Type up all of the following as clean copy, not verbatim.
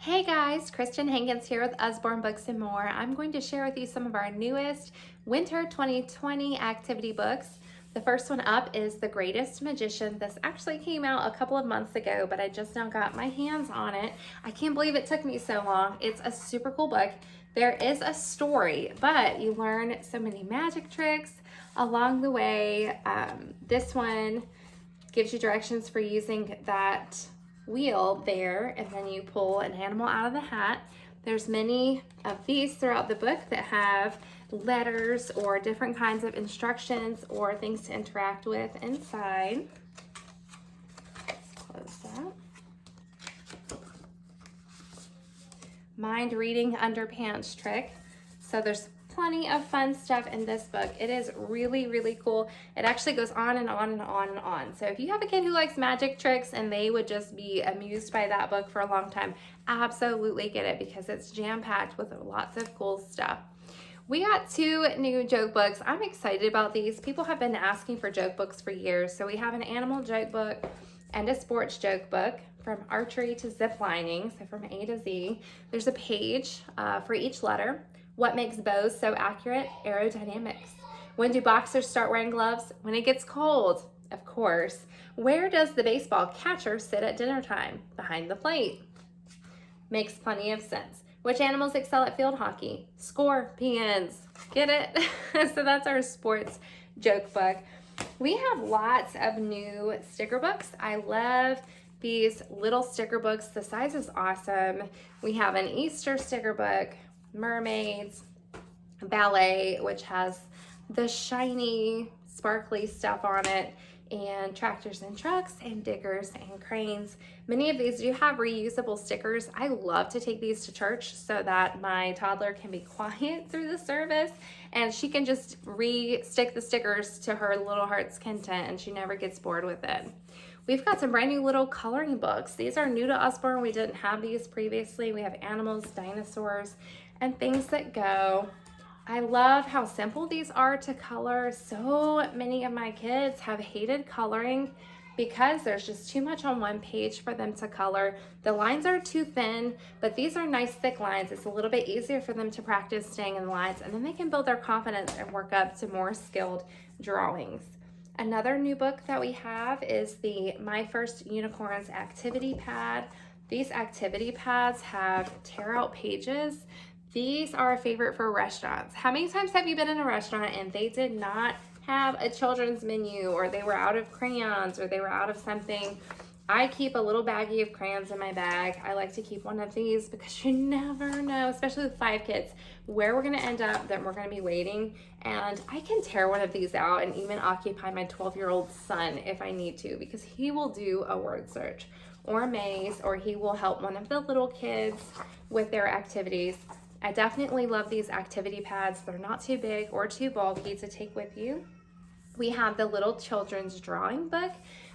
Hey guys, Kristen Hankins here with Usborne Books More. I'm going to share with you some of our newest Winter 2020 activity books. The first one up is The Greatest Magician. This actually came out a couple of months ago, but I just now got my hands on it. I can't believe it took me so long. It's a super cool book. There is a story, but you learn so many magic tricks along the way. This one gives you directions for using that wheel there, and then you pull an animal out of the hat. There's many of these throughout the book that have letters or different kinds of instructions or things to interact with inside. Let's close that. Mind reading underpants trick. So there's plenty of fun stuff in this book. It is really, really cool. It actually goes on and on and on and on. So if you have a kid who likes magic tricks and they would just be amused by that book for a long time, absolutely get it because it's jam-packed with lots of cool stuff. We got 2 new joke books. I'm excited about these. People have been asking for joke books for years. So we have an animal joke book and a sports joke book, from archery to zip lining, so from A to Z. There's a page for each letter. What makes bows so accurate? Aerodynamics. When do boxers start wearing gloves? When it gets cold, of course. Where does the baseball catcher sit at dinner time? Behind the plate. Makes plenty of sense. Which animals excel at field hockey? Scorpions. Get it? So that's our sports joke book. We have lots of new sticker books. I love these little sticker books. The size is awesome. We have an Easter sticker book, mermaids, ballet, which has the shiny, sparkly stuff on it, and tractors and trucks and diggers and cranes. Many of these do have reusable stickers. I love to take these to church so that my toddler can be quiet through the service and she can just re-stick the stickers to her little heart's content and she never gets bored with it. We've got some brand new little coloring books. These are new to Usborne. We didn't have these previously. We have animals, dinosaurs, and things that go. I love how simple these are to color. So many of my kids have hated coloring because there's just too much on one page for them to color. The lines are too thin, but these are nice thick lines. It's a little bit easier for them to practice staying in the lines, and then they can build their confidence and work up to more skilled drawings. Another new book that we have is the My First Unicorns activity pad. These activity pads have tear out pages. These are a favorite for restaurants. How many times have you been in a restaurant and they did not have a children's menu, or they were out of crayons, or they were out of something? I keep a little baggie of crayons in my bag. I like to keep one of these because you never know, especially with 5 kids, where we're gonna end up, that we're gonna be waiting. And I can tear one of these out and even occupy my 12-year-old son if I need to, because he will do a word search or a maze, or he will help one of the little kids with their activities. I definitely love these activity pads. They're not too big or too bulky to take with you. We have the little children's drawing book,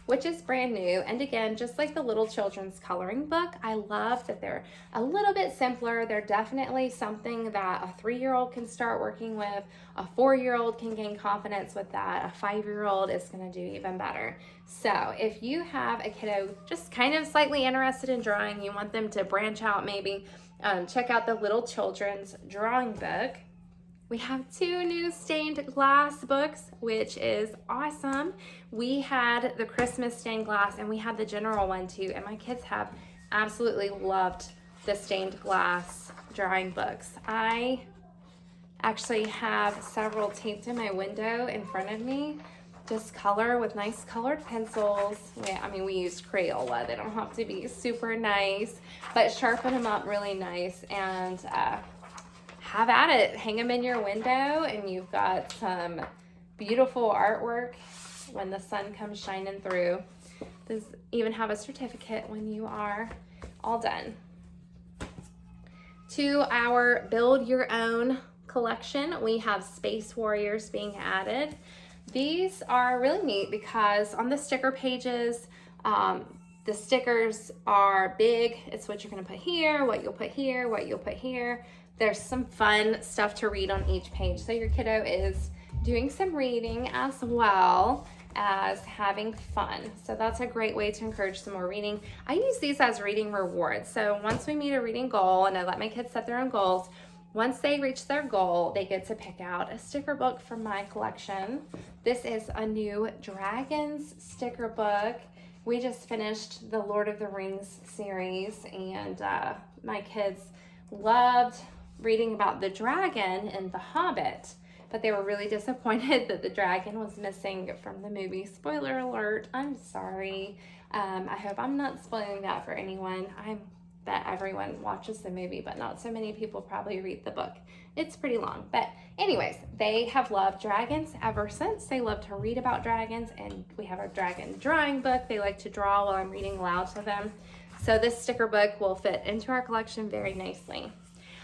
which is brand new. And again, just like the little children's coloring book, I love that they're a little bit simpler. They're definitely something that a 3-year-old can start working with. A 4-year-old can gain confidence with that. A 5-year-old is gonna do even better. So if you have a kiddo just kind of slightly interested in drawing, you want them to branch out maybe, check out the little children's drawing book. We have 2 new stained glass books, which is awesome. We had the Christmas stained glass and we had the general one too, and my kids have absolutely loved the stained glass drawing books. I actually have several taped in my window in front of me. Just color with nice colored pencils. We used Crayola. They don't have to be super nice, but sharpen them up really nice and have at it. Hang them in your window and you've got some beautiful artwork when the sun comes shining through. Does even have a certificate when you are all done. To our Build Your Own collection, we have Space Warriors being added. These are really neat because on the sticker pages, the stickers are big. It's what you're gonna put here, what you'll put here, what you'll put here. There's some fun stuff to read on each page. So your kiddo is doing some reading as well. as having fun. So that's a great way to encourage some more reading. I use these as reading rewards. So once we meet a reading goal, and I let my kids set their own goals, once they reach their goal, they get to pick out a sticker book from my collection. This is a new Dragons sticker book. We just finished the Lord of the Rings series, and my kids loved reading about the dragon in The Hobbit, but they were really disappointed that the dragon was missing from the movie. Spoiler alert, I'm sorry. I hope I'm not spoiling that for anyone. I bet everyone watches the movie, but not so many people probably read the book. It's pretty long. But anyways, they have loved dragons ever since. They love to read about dragons, and we have a dragon drawing book. They like to draw while I'm reading aloud to them. So this sticker book will fit into our collection very nicely.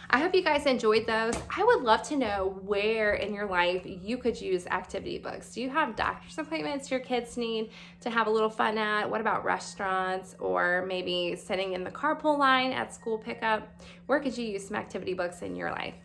I hope you guys enjoyed those. I would love to know where in your life you could use activity books. Do you have doctor's appointments your kids need to have a little fun at? What about restaurants, or maybe sitting in the carpool line at school pickup? Where could you use some activity books in your life?